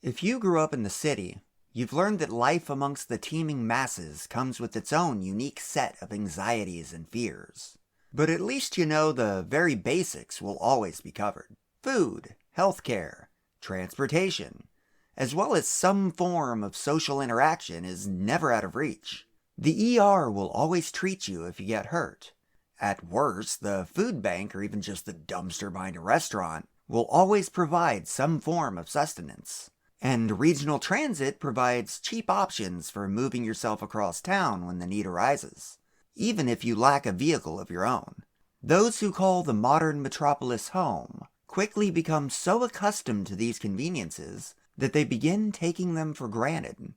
If you grew up in the city, you've learned that life amongst the teeming masses comes with its own unique set of anxieties and fears. But at least you know the very basics will always be covered. Food, healthcare, transportation, as well as some form of social interaction is never out of reach. The ER will always treat you if you get hurt. At worst, the food bank or even just the dumpster behind a restaurant will always provide some form of sustenance. And regional transit provides cheap options for moving yourself across town when the need arises, even if you lack a vehicle of your own. Those who call the modern metropolis home quickly become so accustomed to these conveniences that they begin taking them for granted.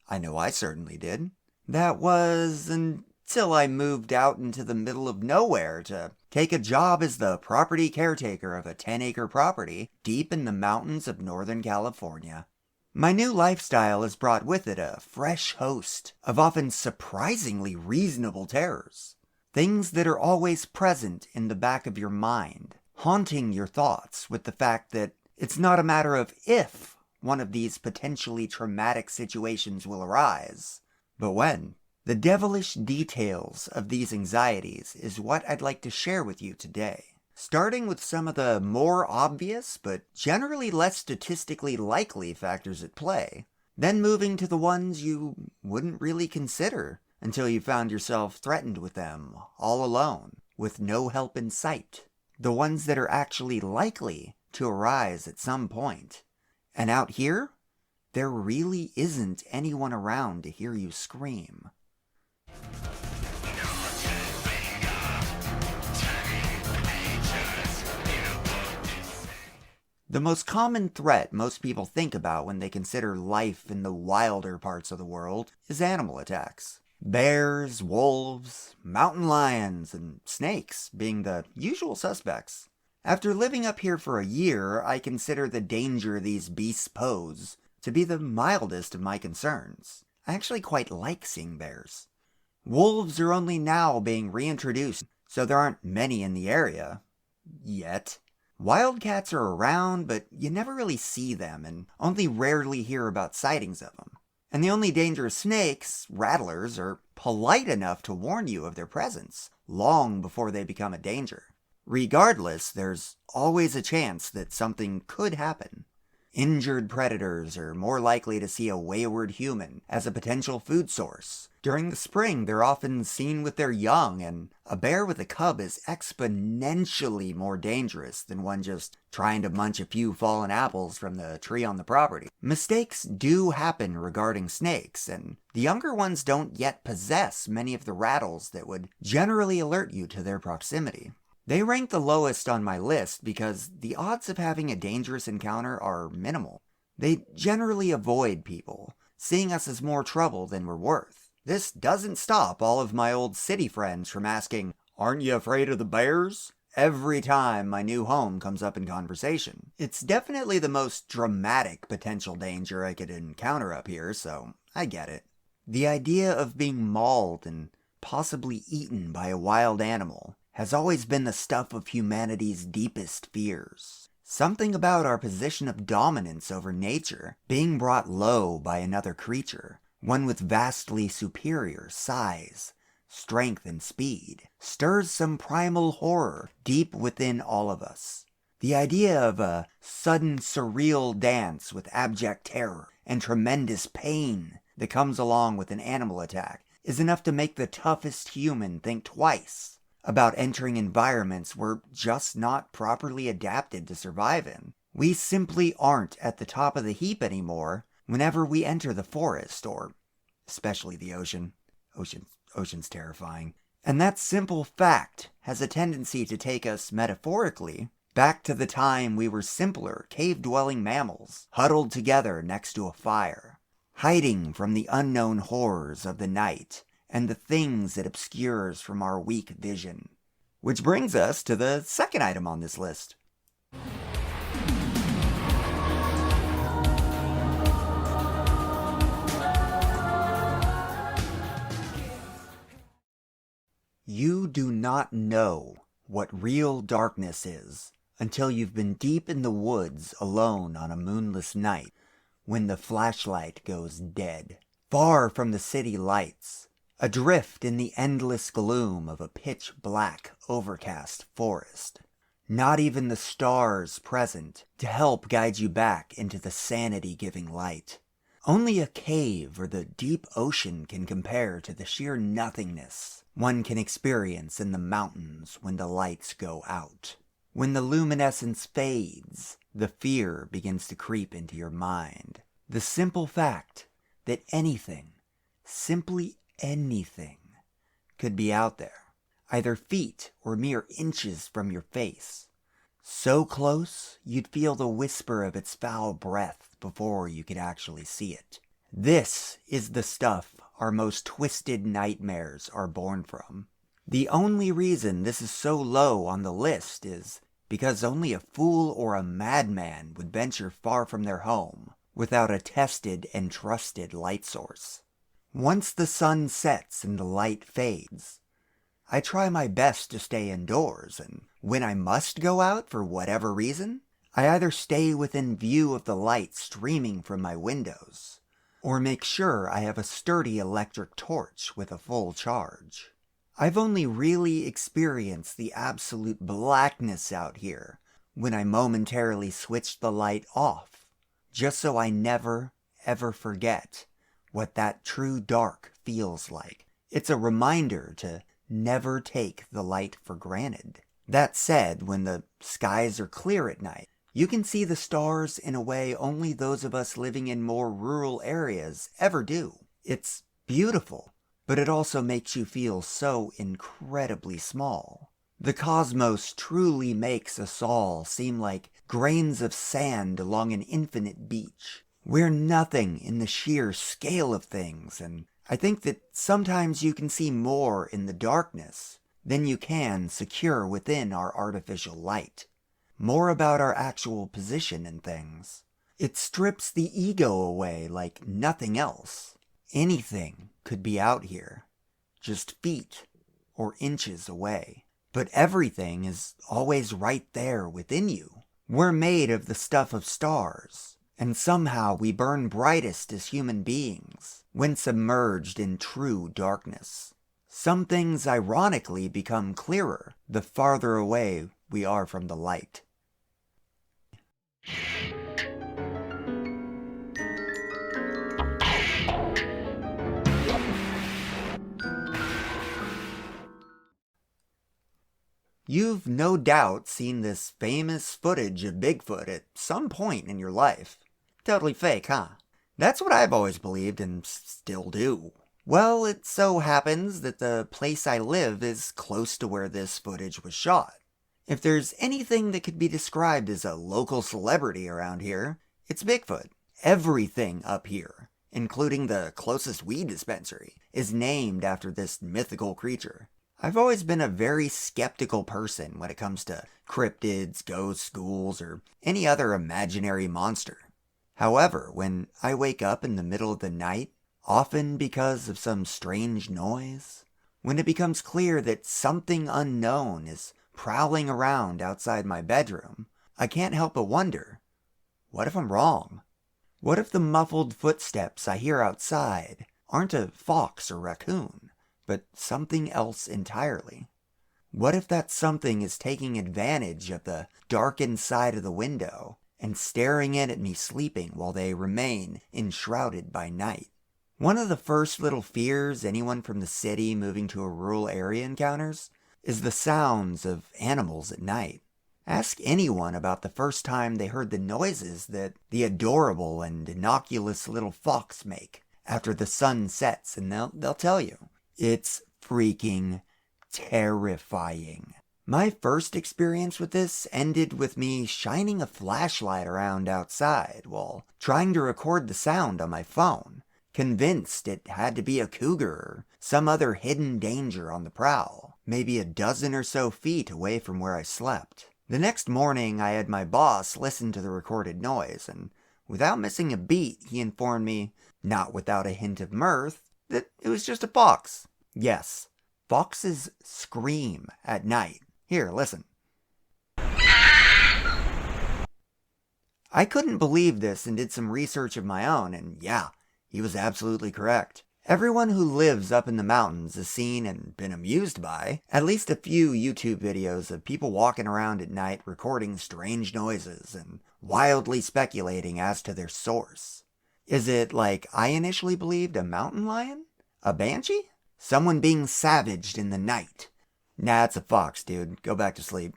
I know I certainly did. That was until I moved out into the middle of nowhere to take a job as the property caretaker of a 10-acre property deep in the mountains of Northern California. My new lifestyle has brought with it a fresh host of often surprisingly reasonable terrors. Things that are always present in the back of your mind, haunting your thoughts with the fact that it's not a matter of if one of these potentially traumatic situations will arise, but when. The devilish details of these anxieties is what I'd like to share with you today. Starting with some of the more obvious, but generally less statistically likely factors at play, then moving to the ones you wouldn't really consider until you found yourself threatened with them, all alone, with no help in sight. The ones that are actually likely to arise at some point. And out here, there really isn't anyone around to hear you scream. The most common threat most people think about when they consider life in the wilder parts of the world is animal attacks. Bears, wolves, mountain lions, and snakes being the usual suspects. After living up here for a year, I consider the danger these beasts pose to be the mildest of my concerns. I actually quite like seeing bears. Wolves are only now being reintroduced, so there aren't many in the area. Yet. Wildcats are around, but you never really see them and only rarely hear about sightings of them. And the only dangerous snakes, rattlers, are polite enough to warn you of their presence long before they become a danger. Regardless, there's always a chance that something could happen. Injured predators are more likely to see a wayward human as a potential food source. During the spring, they're often seen with their young, and a bear with a cub is exponentially more dangerous than one just trying to munch a few fallen apples from the tree on the property. Mistakes do happen regarding snakes, and the younger ones don't yet possess many of the rattles that would generally alert you to their proximity. They rank the lowest on my list because the odds of having a dangerous encounter are minimal. They generally avoid people, seeing us as more trouble than we're worth. This doesn't stop all of my old city friends from asking, "Aren't you afraid of the bears?" every time my new home comes up in conversation. It's definitely the most dramatic potential danger I could encounter up here, so I get it. The idea of being mauled and possibly eaten by a wild animal has always been the stuff of humanity's deepest fears. Something about our position of dominance over nature being brought low by another creature, one with vastly superior size, strength, and speed, stirs some primal horror deep within all of us. The idea of a sudden surreal dance with abject terror and tremendous pain that comes along with an animal attack is enough to make the toughest human think twice about entering environments we're just not properly adapted to survive in. We simply aren't at the top of the heap anymore whenever we enter the forest, or especially the ocean. Ocean's terrifying. And that simple fact has a tendency to take us, metaphorically, back to the time we were simpler, cave-dwelling mammals, huddled together next to a fire, hiding from the unknown horrors of the night and the things it obscures from our weak vision. Which brings us to the second item on this list. You do not know what real darkness is until you've been deep in the woods alone on a moonless night, when the flashlight goes dead. Far from the city lights, adrift in the endless gloom of a pitch-black, overcast forest. Not even the stars present to help guide you back into the sanity-giving light. Only a cave or the deep ocean can compare to the sheer nothingness one can experience in the mountains when the lights go out. When the luminescence fades, the fear begins to creep into your mind. The simple fact that anything, simply anything, could be out there, either feet or mere inches from your face. So close, you'd feel the whisper of its foul breath before you could actually see it. This is the stuff our most twisted nightmares are born from. The only reason this is so low on the list is because only a fool or a madman would venture far from their home without a tested and trusted light source. Once the sun sets and the light fades, I try my best to stay indoors, and when I must go out for whatever reason, I either stay within view of the light streaming from my windows, or make sure I have a sturdy electric torch with a full charge. I've only really experienced the absolute blackness out here when I momentarily switched the light off, just so I never, ever forget what that true dark feels like. It's a reminder to never take the light for granted. That said, when the skies are clear at night, you can see the stars in a way only those of us living in more rural areas ever do. It's beautiful, but it also makes you feel so incredibly small. The cosmos truly makes us all seem like grains of sand along an infinite beach. We're nothing in the sheer scale of things, and I think that sometimes you can see more in the darkness than you can secure within our artificial light. More about our actual position in things. It strips the ego away like nothing else. Anything could be out here, just feet or inches away. But everything is always right there within you. We're made of the stuff of stars, and somehow we burn brightest as human beings when submerged in true darkness. Some things ironically become clearer the farther away we are from the light. You've no doubt seen this famous footage of Bigfoot at some point in your life. Totally fake, huh? That's what I've always believed and still do. Well, it so happens that the place I live is close to where this footage was shot. If there's anything that could be described as a local celebrity around here, it's Bigfoot. Everything up here, including the closest weed dispensary, is named after this mythical creature. I've always been a very skeptical person when it comes to cryptids, ghosts, ghouls, or any other imaginary monster. However, when I wake up in the middle of the night, often because of some strange noise, when it becomes clear that something unknown is prowling around outside my bedroom, I can't help but wonder, what if I'm wrong? What if the muffled footsteps I hear outside aren't a fox or raccoon, but something else entirely? What if that something is taking advantage of the darkened side of the window and staring in at me sleeping while they remain enshrouded by night? One of the first little fears anyone from the city moving to a rural area encounters is the sounds of animals at night. Ask anyone about the first time they heard the noises that the adorable and innocuous little fox make after the sun sets, and they'll tell you. It's freaking terrifying. My first experience with this ended with me shining a flashlight around outside while trying to record the sound on my phone, convinced it had to be a cougar or some other hidden danger on the prowl, maybe a dozen or so feet away from where I slept. The next morning, I had my boss listen to the recorded noise, and without missing a beat, he informed me, not without a hint of mirth, that it was just a fox. Yes, foxes scream at night. Here, listen. I couldn't believe this and did some research of my own, and yeah, he was absolutely correct. Everyone who lives up in the mountains has seen and been amused by at least a few YouTube videos of people walking around at night recording strange noises and wildly speculating as to their source. Is it like I initially believed, a mountain lion? A banshee? Someone being savaged in the night? Nah, it's a fox, dude. Go back to sleep.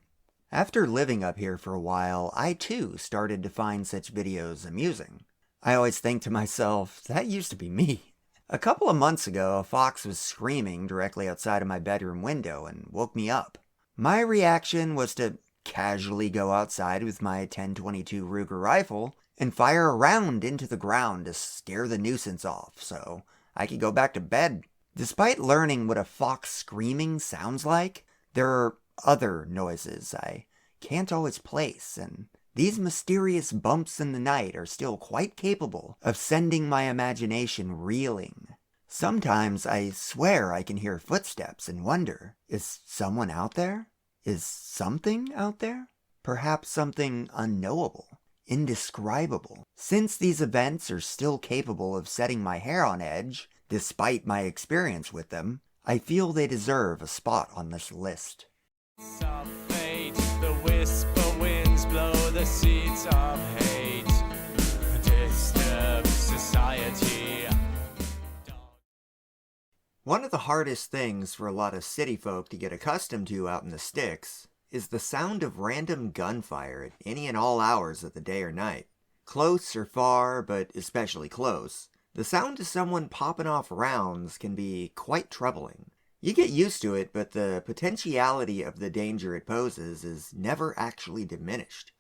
After living up here for a while, I too started to find such videos amusing. I always think to myself, that used to be me. A couple of months ago, a fox was screaming directly outside of my bedroom window and woke me up. My reaction was to casually go outside with my 1022 Ruger rifle and fire a round into the ground to scare the nuisance off so I could go back to bed. Despite learning what a fox screaming sounds like, there are other noises I can't always place, and these mysterious bumps in the night are still quite capable of sending my imagination reeling. Sometimes I swear I can hear footsteps and wonder, is someone out there? Is something out there? Perhaps something unknowable, indescribable. Since these events are still capable of setting my hair on edge, despite my experience with them, I feel they deserve a spot on this list. Of fate, the whisper winds blow the seeds of hate, disturb society. One of the hardest things for a lot of city folk to get accustomed to out in the sticks is the sound of random gunfire at any and all hours of the day or night. Close or far, but especially close, the sound of someone popping off rounds can be quite troubling. You get used to it, but the potentiality of the danger it poses is never actually diminished.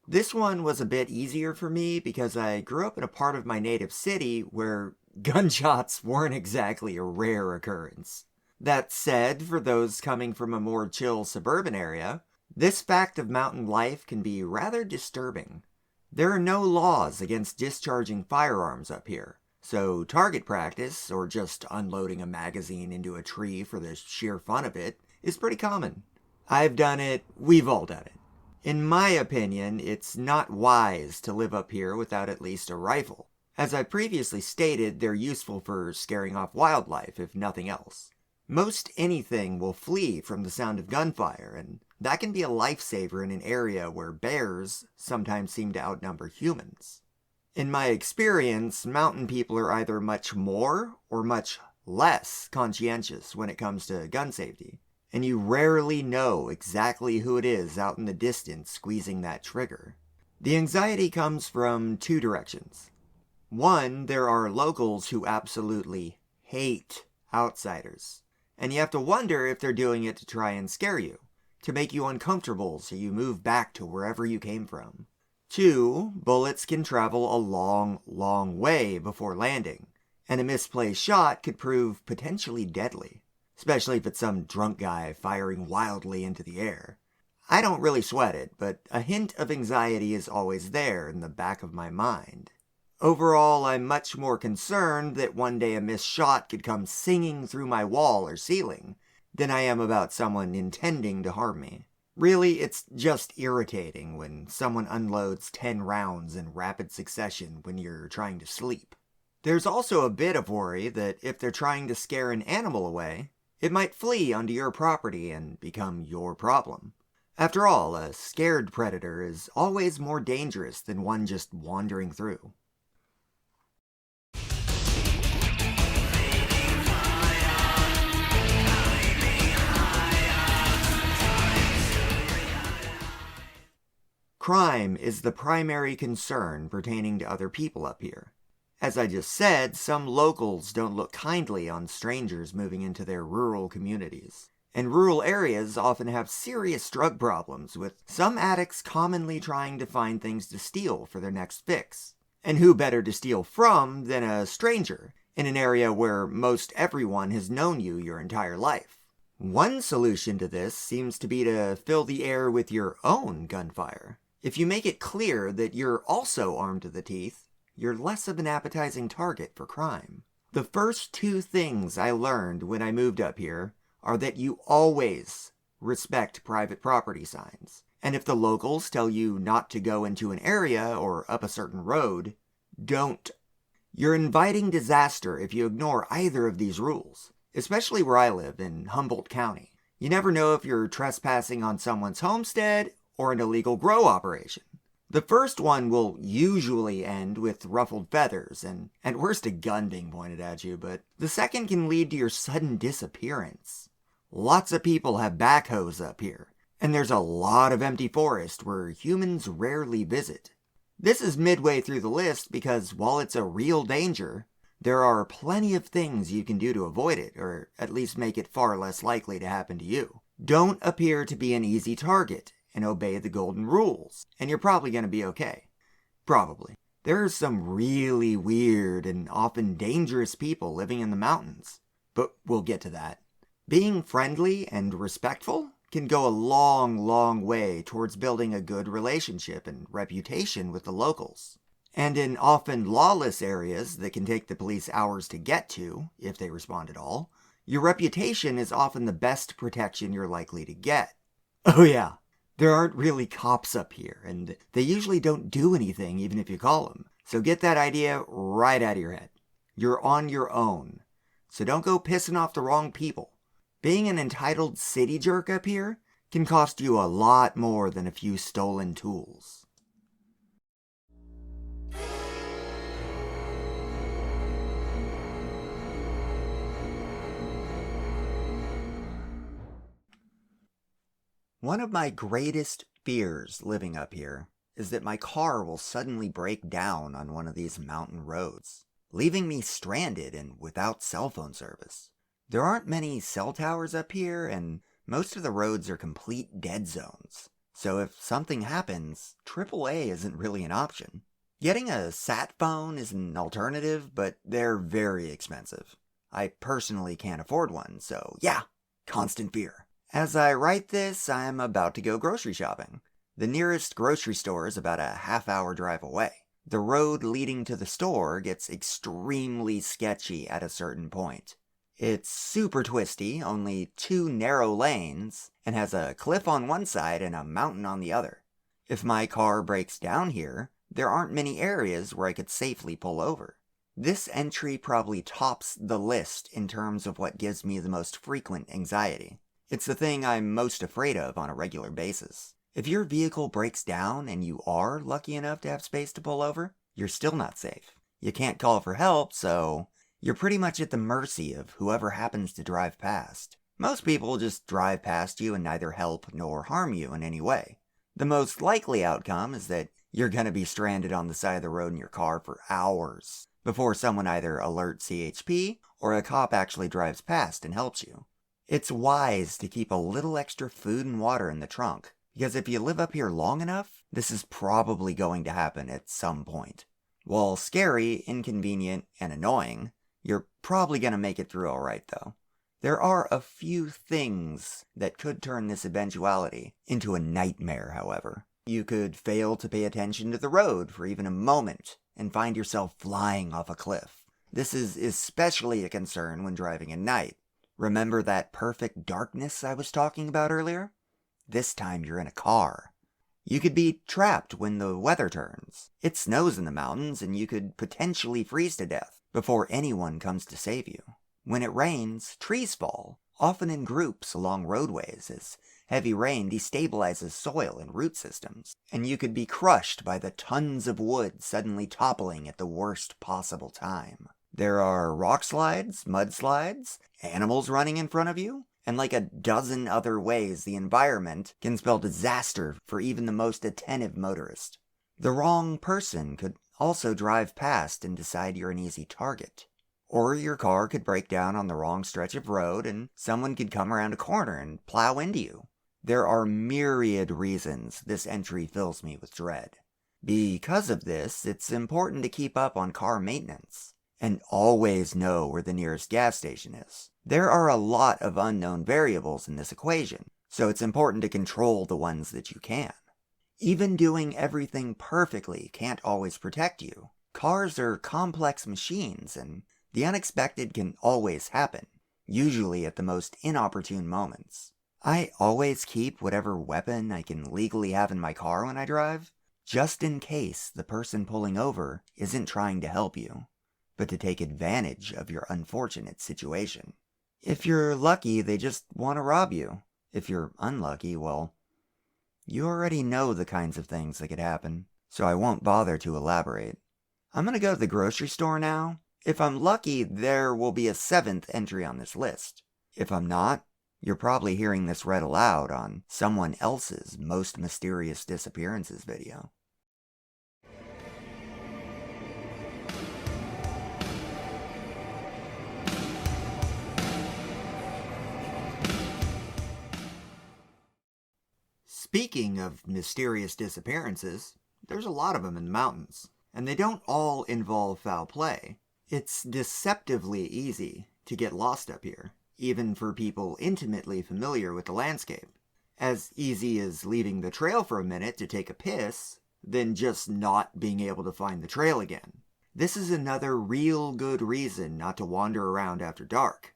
This one was a bit easier for me because I grew up in a part of my native city where gunshots weren't exactly a rare occurrence. That said, for those coming from a more chill suburban area, this fact of mountain life can be rather disturbing. There are no laws against discharging firearms up here. So target practice, or just unloading a magazine into a tree for the sheer fun of it, is pretty common. I've done it, we've all done it. In my opinion, it's not wise to live up here without at least a rifle. As I previously stated, they're useful for scaring off wildlife, if nothing else. Most anything will flee from the sound of gunfire, and that can be a lifesaver in an area where bears sometimes seem to outnumber humans. In my experience, mountain people are either much more or much less conscientious when it comes to gun safety, and you rarely know exactly who it is out in the distance squeezing that trigger. The anxiety comes from two directions. One, there are locals who absolutely hate outsiders, and you have to wonder if they're doing it to try and scare you, to make you uncomfortable so you move back to wherever you came from. Two, bullets can travel a long, long way before landing, and a misplaced shot could prove potentially deadly, especially if it's some drunk guy firing wildly into the air. I don't really sweat it, but a hint of anxiety is always there in the back of my mind. Overall, I'm much more concerned that one day a missed shot could come singing through my wall or ceiling than I am about someone intending to harm me. Really, it's just irritating when someone unloads 10 rounds in rapid succession when you're trying to sleep. There's also a bit of worry that if they're trying to scare an animal away, it might flee onto your property and become your problem. After all, a scared predator is always more dangerous than one just wandering through. Crime is the primary concern pertaining to other people up here. As I just said, some locals don't look kindly on strangers moving into their rural communities. And rural areas often have serious drug problems, with some addicts commonly trying to find things to steal for their next fix. And who better to steal from than a stranger, in an area where most everyone has known you your entire life? One solution to this seems to be to fill the air with your own gunfire. If you make it clear that you're also armed to the teeth, you're less of an appetizing target for crime. The first two things I learned when I moved up here are that you always respect private property signs, And if the locals tell you not to go into an area or up a certain road, don't. You're inviting disaster if you ignore either of these rules, especially where I live in Humboldt County. You never know if you're trespassing on someone's homestead or an illegal grow operation. The first one will usually end with ruffled feathers and at worst a gun being pointed at you, but the second can lead to your sudden disappearance. Lots of people have backhoes up here, and there's a lot of empty forest where humans rarely visit. This is midway through the list because while it's a real danger, there are plenty of things you can do to avoid it, or at least make it far less likely to happen to you. Don't appear to be an easy target and obey the golden rules, and you're probably going to be okay. Probably. There are some really weird and often dangerous people living in the mountains, but we'll get to that. Being friendly and respectful can go a long, long way towards building a good relationship and reputation with the locals. And in often lawless areas that can take the police hours to get to, if they respond at all, your reputation is often the best protection you're likely to get. Oh yeah, there aren't really cops up here, and they usually don't do anything even if you call them. So get that idea right out of your head. You're on your own, so don't go pissing off the wrong people. Being an entitled city jerk up here can cost you a lot more than a few stolen tools. One of my greatest fears living up here is that my car will suddenly break down on one of these mountain roads, leaving me stranded and without cell phone service. There aren't many cell towers up here, and most of the roads are complete dead zones. So if something happens, AAA isn't really an option. Getting a sat phone is an alternative, but they're very expensive. I personally can't afford one, so yeah, constant fear. As I write this, I'm about to go grocery shopping. The nearest grocery store is about a half-hour drive away. The road leading to the store gets extremely sketchy at a certain point. It's super twisty, only 2 narrow lanes, and has a cliff on one side and a mountain on the other. If my car breaks down here, there aren't many areas where I could safely pull over. This entry probably tops the list in terms of what gives me the most frequent anxiety. It's the thing I'm most afraid of on a regular basis. If your vehicle breaks down and you are lucky enough to have space to pull over, you're still not safe. You can't call for help, so you're pretty much at the mercy of whoever happens to drive past. Most people just drive past you and neither help nor harm you in any way. The most likely outcome is that you're going to be stranded on the side of the road in your car for hours before someone either alerts CHP or a cop actually drives past and helps you. It's wise to keep a little extra food and water in the trunk, because if you live up here long enough, this is probably going to happen at some point. While scary, inconvenient, and annoying, you're probably going to make it through alright though. There are a few things that could turn this eventuality into a nightmare, however. You could fail to pay attention to the road for even a moment and find yourself flying off a cliff. This is especially a concern when driving at night. Remember that perfect darkness I was talking about earlier? This time you're in a car. You could be trapped when the weather turns. It snows in the mountains and you could potentially freeze to death before anyone comes to save you. When it rains, trees fall, often in groups along roadways as heavy rain destabilizes soil and root systems, and you could be crushed by the tons of wood suddenly toppling at the worst possible time. There are rock slides, mudslides, animals running in front of you, and like a dozen other ways the environment can spell disaster for even the most attentive motorist. The wrong person could also drive past and decide you're an easy target. Or your car could break down on the wrong stretch of road and someone could come around a corner and plow into you. There are myriad reasons this entry fills me with dread. Because of this, it's important to keep up on car maintenance and always know where the nearest gas station is. There are a lot of unknown variables in this equation, so it's important to control the ones that you can. Even doing everything perfectly can't always protect you. Cars are complex machines, and the unexpected can always happen, usually at the most inopportune moments. I always keep whatever weapon I can legally have in my car when I drive, just in case the person pulling over isn't trying to help you, but to take advantage of your unfortunate situation. If you're lucky, they just want to rob you. If you're unlucky, well, you already know the kinds of things that could happen, so I won't bother to elaborate. I'm gonna go to the grocery store now. If I'm lucky, there will be a 7th entry on this list. If I'm not, you're probably hearing this read aloud on someone else's most mysterious disappearances video. Speaking of mysterious disappearances, there's a lot of them in the mountains, and they don't all involve foul play. It's deceptively easy to get lost up here, even for people intimately familiar with the landscape. As easy as leaving the trail for a minute to take a piss, then just not being able to find the trail again. This is another real good reason not to wander around after dark.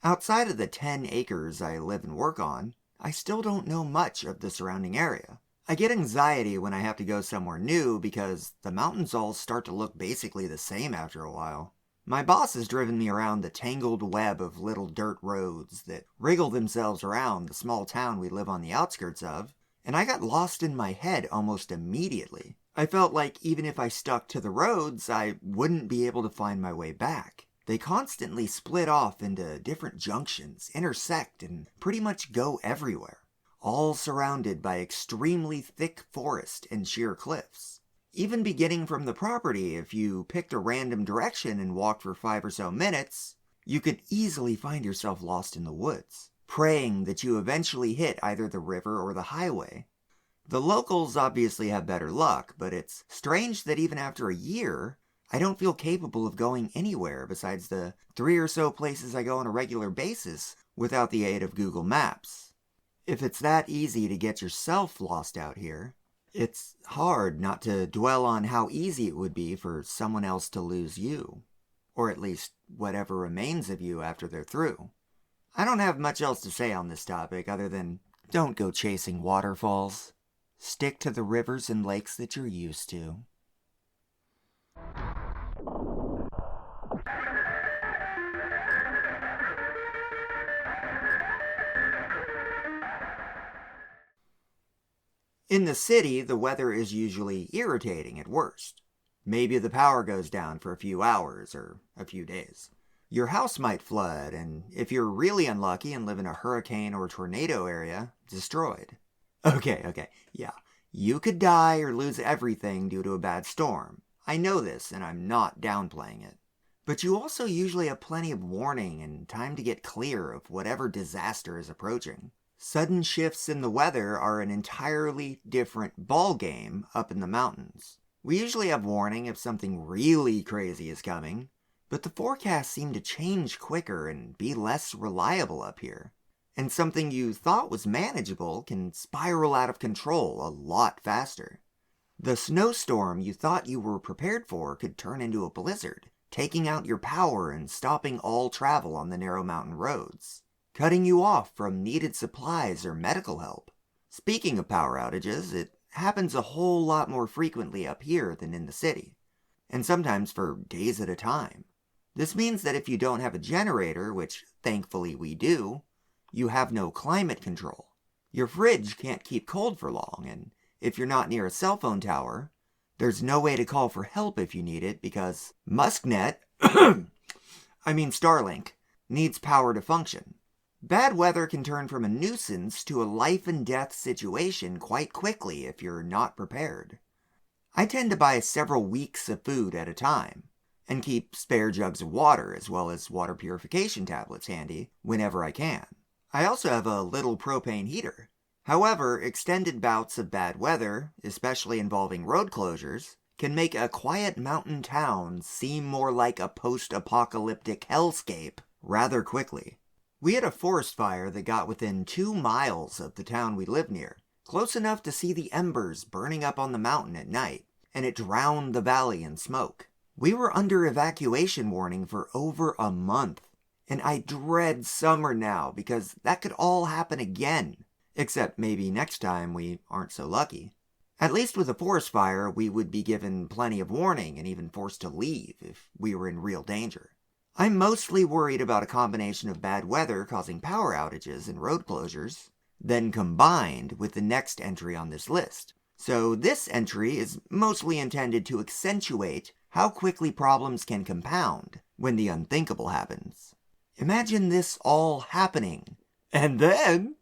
Outside of the 10 acres I live and work on, I still don't know much of the surrounding area. I get anxiety when I have to go somewhere new because the mountains all start to look basically the same after a while. My boss has driven me around the tangled web of little dirt roads that wriggle themselves around the small town we live on the outskirts of, and I got lost in my head almost immediately. I felt like even if I stuck to the roads, I wouldn't be able to find my way back. They constantly split off into different junctions, intersect, and pretty much go everywhere, all surrounded by extremely thick forest and sheer cliffs. Even beginning from the property, if you picked a random direction and walked for 5 or so minutes, you could easily find yourself lost in the woods, praying that you eventually hit either the river or the highway. The locals obviously have better luck, but it's strange that even after a year, I don't feel capable of going anywhere besides the 3 or so places I go on a regular basis without the aid of Google Maps. If it's that easy to get yourself lost out here, it's hard not to dwell on how easy it would be for someone else to lose you, or at least whatever remains of you after they're through. I don't have much else to say on this topic other than don't go chasing waterfalls. Stick to the rivers and lakes that you're used to. In the city, the weather is usually irritating at worst. Maybe the power goes down for a few hours or a few days. Your house might flood, and if you're really unlucky and live in a hurricane or tornado area, destroyed. Okay, yeah. You could die or lose everything due to a bad storm. I know this, and I'm not downplaying it. But you also usually have plenty of warning and time to get clear of whatever disaster is approaching. Sudden shifts in the weather are an entirely different ballgame up in the mountains. We usually have warning if something really crazy is coming, but the forecasts seem to change quicker and be less reliable up here. And something you thought was manageable can spiral out of control a lot faster. The snowstorm you thought you were prepared for could turn into a blizzard, taking out your power and stopping all travel on the narrow mountain roads, cutting you off from needed supplies or medical help. Speaking of power outages, it happens a whole lot more frequently up here than in the city, and sometimes for days at a time. This means that if you don't have a generator, which thankfully we do, you have no climate control. Your fridge can't keep cold for long, and if you're not near a cell phone tower, there's no way to call for help if you need it because Musknet, Starlink, needs power to function. Bad weather can turn from a nuisance to a life and death situation quite quickly if you're not prepared. I tend to buy several weeks of food at a time, and keep spare jugs of water as well as water purification tablets handy whenever I can. I also have a little propane heater. However, extended bouts of bad weather, especially involving road closures, can make a quiet mountain town seem more like a post-apocalyptic hellscape rather quickly. We had a forest fire that got within 2 miles of the town we live near, close enough to see the embers burning up on the mountain at night, and it drowned the valley in smoke. We were under evacuation warning for over a month, And I dread summer now because that could all happen again. Except maybe next time we aren't so lucky. At least with a forest fire, we would be given plenty of warning and even forced to leave if we were in real danger. I'm mostly worried about a combination of bad weather causing power outages and road closures, then combined with the next entry on this list. So this entry is mostly intended to accentuate how quickly problems can compound when the unthinkable happens. Imagine this all happening, and then...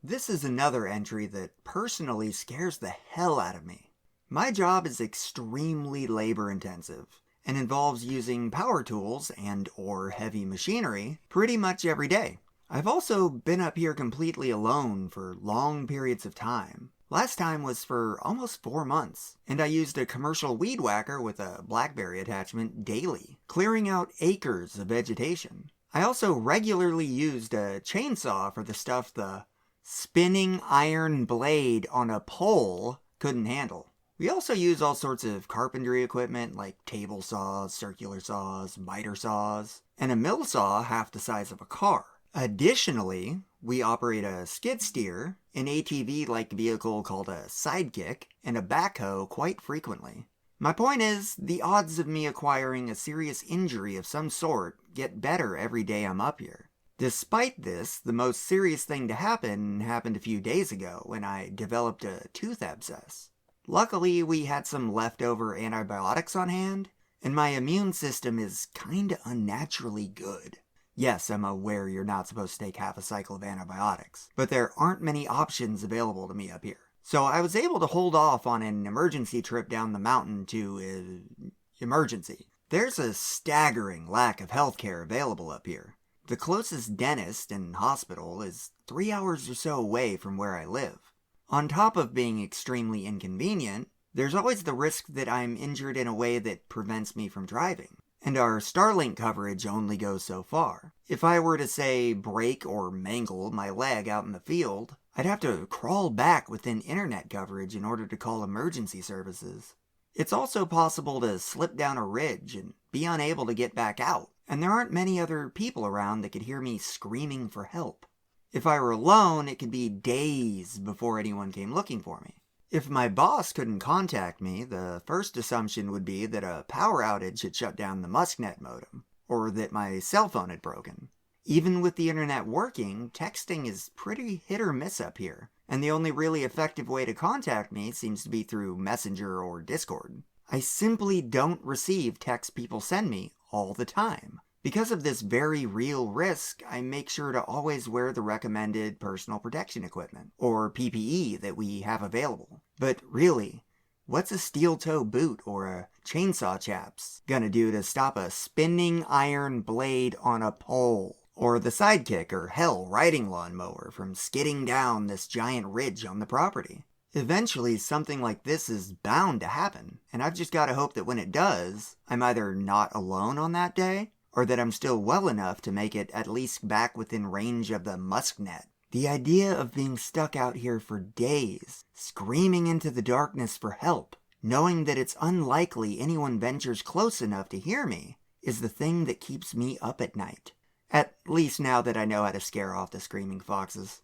This is another entry that personally scares the hell out of me. My job is extremely labor intensive and involves using power tools and or heavy machinery pretty much every day. I've also been up here completely alone for long periods of time. Last time was for almost 4 months, and I used a commercial weed whacker with a BlackBerry attachment daily, clearing out acres of vegetation. I also regularly used a chainsaw for the stuff the spinning iron blade on a pole couldn't handle. We also use all sorts of carpentry equipment like table saws, circular saws, miter saws, and a mill saw half the size of a car. Additionally, we operate a skid steer, an ATV-like vehicle called a sidekick, and a backhoe quite frequently. My point is, the odds of me acquiring a serious injury of some sort get better every day I'm up here. Despite this, the most serious thing to happen happened a few days ago when I developed a tooth abscess. Luckily, we had some leftover antibiotics on hand, and my immune system is kinda unnaturally good. Yes, I'm aware you're not supposed to take half a cycle of antibiotics, but there aren't many options available to me up here. So I was able to hold off on an emergency trip down the mountain to emergency. There's a staggering lack of healthcare available up here. The closest dentist and hospital is 3 hours or so away from where I live. On top of being extremely inconvenient, there's always the risk that I'm injured in a way that prevents me from driving. And our Starlink coverage only goes so far. If I were to, say, break or mangle my leg out in the field, I'd have to crawl back within internet coverage in order to call emergency services. It's also possible to slip down a ridge and be unable to get back out, and there aren't many other people around that could hear me screaming for help. If I were alone, it could be days before anyone came looking for me. If my boss couldn't contact me, the first assumption would be that a power outage had shut down the MuskNet modem, or that my cell phone had broken. Even with the internet working, texting is pretty hit or miss up here, and the only really effective way to contact me seems to be through Messenger or Discord. I simply don't receive texts people send me all the time. Because of this very real risk, I make sure to always wear the recommended personal protection equipment, or PPE, that we have available. But really, what's a steel toe boot or a chainsaw chaps gonna do to stop a spinning iron blade on a pole? Or the sidekick or hell riding lawnmower from skidding down this giant ridge on the property? Eventually, something like this is bound to happen, and I've just gotta hope that when it does, I'm either not alone on that day, or that I'm still well enough to make it at least back within range of the MuskNet. The idea of being stuck out here for days, screaming into the darkness for help, knowing that it's unlikely anyone ventures close enough to hear me, is the thing that keeps me up at night. At least now that I know how to scare off the screaming foxes.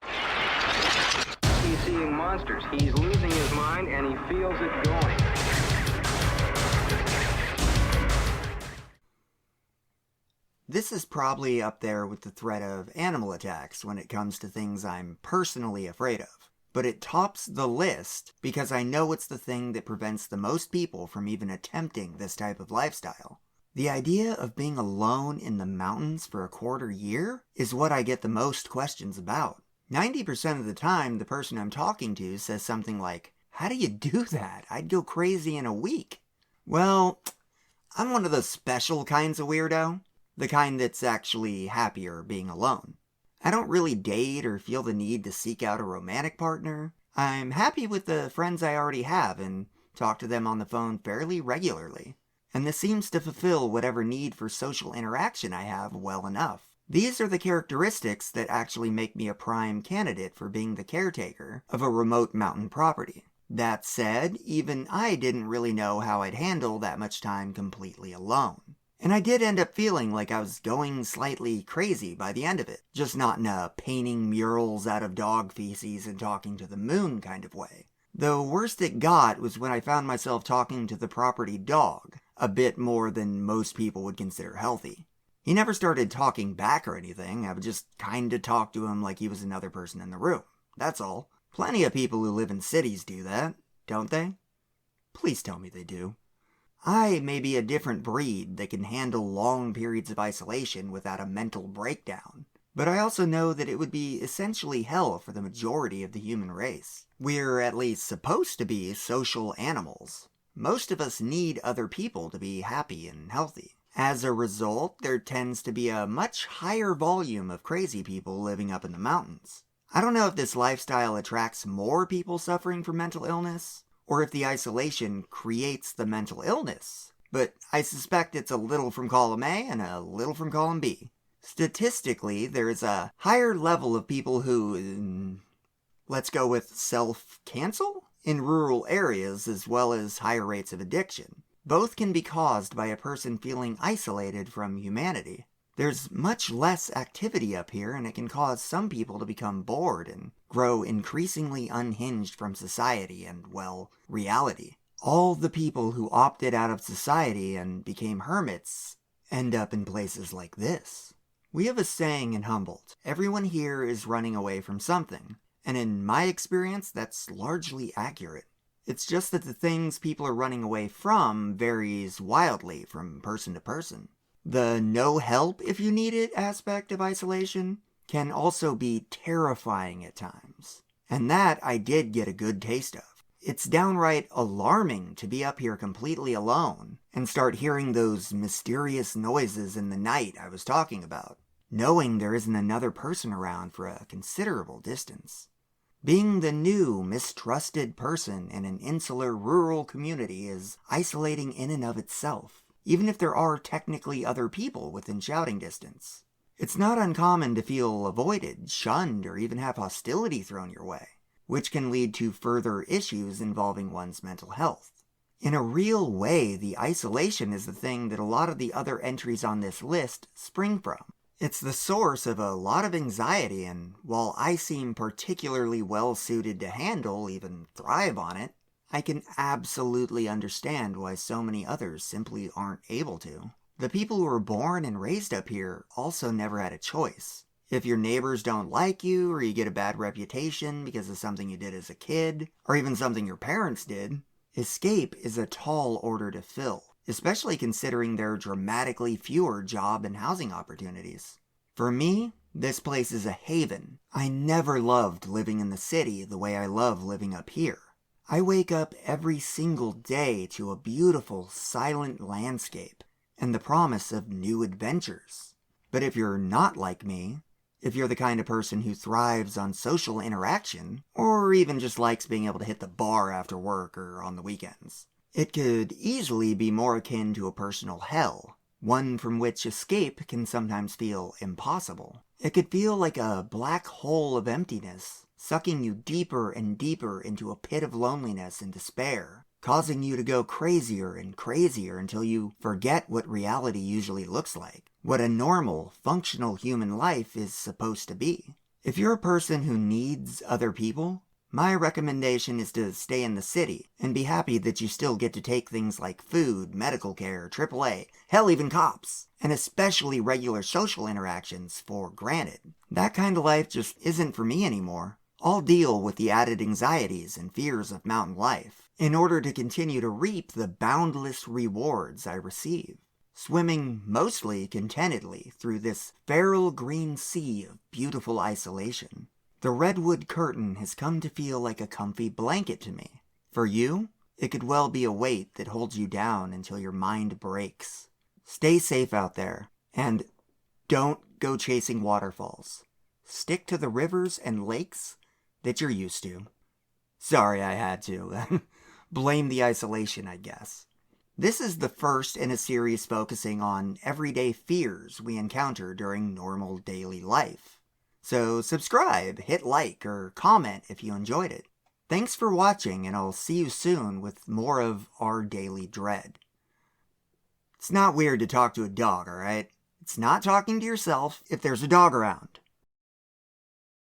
He's seeing monsters. He's losing his mind and he feels it going. This is probably up there with the threat of animal attacks when it comes to things I'm personally afraid of. But it tops the list because I know it's the thing that prevents the most people from even attempting this type of lifestyle. The idea of being alone in the mountains for a quarter year is what I get the most questions about. 90% of the time, the person I'm talking to says something like, "How do you do that? I'd go crazy in a week." Well, I'm one of those special kinds of weirdo. The kind that's actually happier being alone. I don't really date or feel the need to seek out a romantic partner. I'm happy with the friends I already have and talk to them on the phone fairly regularly. And this seems to fulfill whatever need for social interaction I have well enough. These are the characteristics that actually make me a prime candidate for being the caretaker of a remote mountain property. That said, even I didn't really know how I'd handle that much time completely alone. And I did end up feeling like I was going slightly crazy by the end of it, just not in a painting murals out of dog feces and talking to the moon kind of way. The worst it got was when I found myself talking to the property dog, a bit more than most people would consider healthy. He never started talking back or anything. I would just kinda talk to him like he was another person in the room. That's all. Plenty of people who live in cities do that, don't they? Please tell me they do. I may be a different breed that can handle long periods of isolation without a mental breakdown. But I also know that it would be essentially hell for the majority of the human race. We're at least supposed to be social animals. Most of us need other people to be happy and healthy. As a result, there tends to be a much higher volume of crazy people living up in the mountains. I don't know if this lifestyle attracts more people suffering from mental illness, or if the isolation creates the mental illness, but I suspect it's a little from column A and a little from column B. Statistically, there is a higher level of people who, let's go with self-cancel, in rural areas, as well as higher rates of addiction. Both can be caused by a person feeling isolated from humanity. There's much less activity up here, and it can cause some people to become bored and grow increasingly unhinged from society and, well, reality. All the people who opted out of society and became hermits end up in places like this. We have a saying in Humboldt, everyone here is running away from something, and in my experience, that's largely accurate. It's just that the things people are running away from varies wildly from person to person. The no help if you need it aspect of isolation can also be terrifying at times. And that I did get a good taste of. It's downright alarming to be up here completely alone and start hearing those mysterious noises in the night I was talking about, knowing there isn't another person around for a considerable distance. Being the new, mistrusted person in an insular rural community is isolating in and of itself, even if there are technically other people within shouting distance. It's not uncommon to feel avoided, shunned, or even have hostility thrown your way, which can lead to further issues involving one's mental health. In a real way, the isolation is the thing that a lot of the other entries on this list spring from. It's the source of a lot of anxiety, and while I seem particularly well suited to handle, even thrive on it, I can absolutely understand why so many others simply aren't able to. The people who were born and raised up here also never had a choice. If your neighbors don't like you, or you get a bad reputation because of something you did as a kid, or even something your parents did, escape is a tall order to fill, especially considering there are dramatically fewer job and housing opportunities. For me, this place is a haven. I never loved living in the city the way I love living up here. I wake up every single day to a beautiful, silent landscape and the promise of new adventures. But if you're not like me, if you're the kind of person who thrives on social interaction, or even just likes being able to hit the bar after work or on the weekends, it could easily be more akin to a personal hell, one from which escape can sometimes feel impossible. It could feel like a black hole of emptiness, sucking you deeper and deeper into a pit of loneliness and despair, causing you to go crazier and crazier until you forget what reality usually looks like, what a normal, functional human life is supposed to be. If you're a person who needs other people, my recommendation is to stay in the city and be happy that you still get to take things like food, medical care, AAA, hell even cops, and especially regular social interactions for granted. That kind of life just isn't for me anymore. I'll deal with the added anxieties and fears of mountain life in order to continue to reap the boundless rewards I receive, swimming mostly contentedly through this feral green sea of beautiful isolation. The redwood curtain has come to feel like a comfy blanket to me. For you, it could well be a weight that holds you down until your mind breaks. Stay safe out there, and don't go chasing waterfalls. Stick to the rivers and lakes that you're used to. Sorry I had to. Blame the isolation, I guess. This is the first in a series focusing on everyday fears we encounter during normal daily life. So subscribe, hit like, or comment if you enjoyed it. Thanks for watching, and I'll see you soon with more of Our Daily Dread. It's not weird to talk to a dog, alright? It's not talking to yourself if there's a dog around.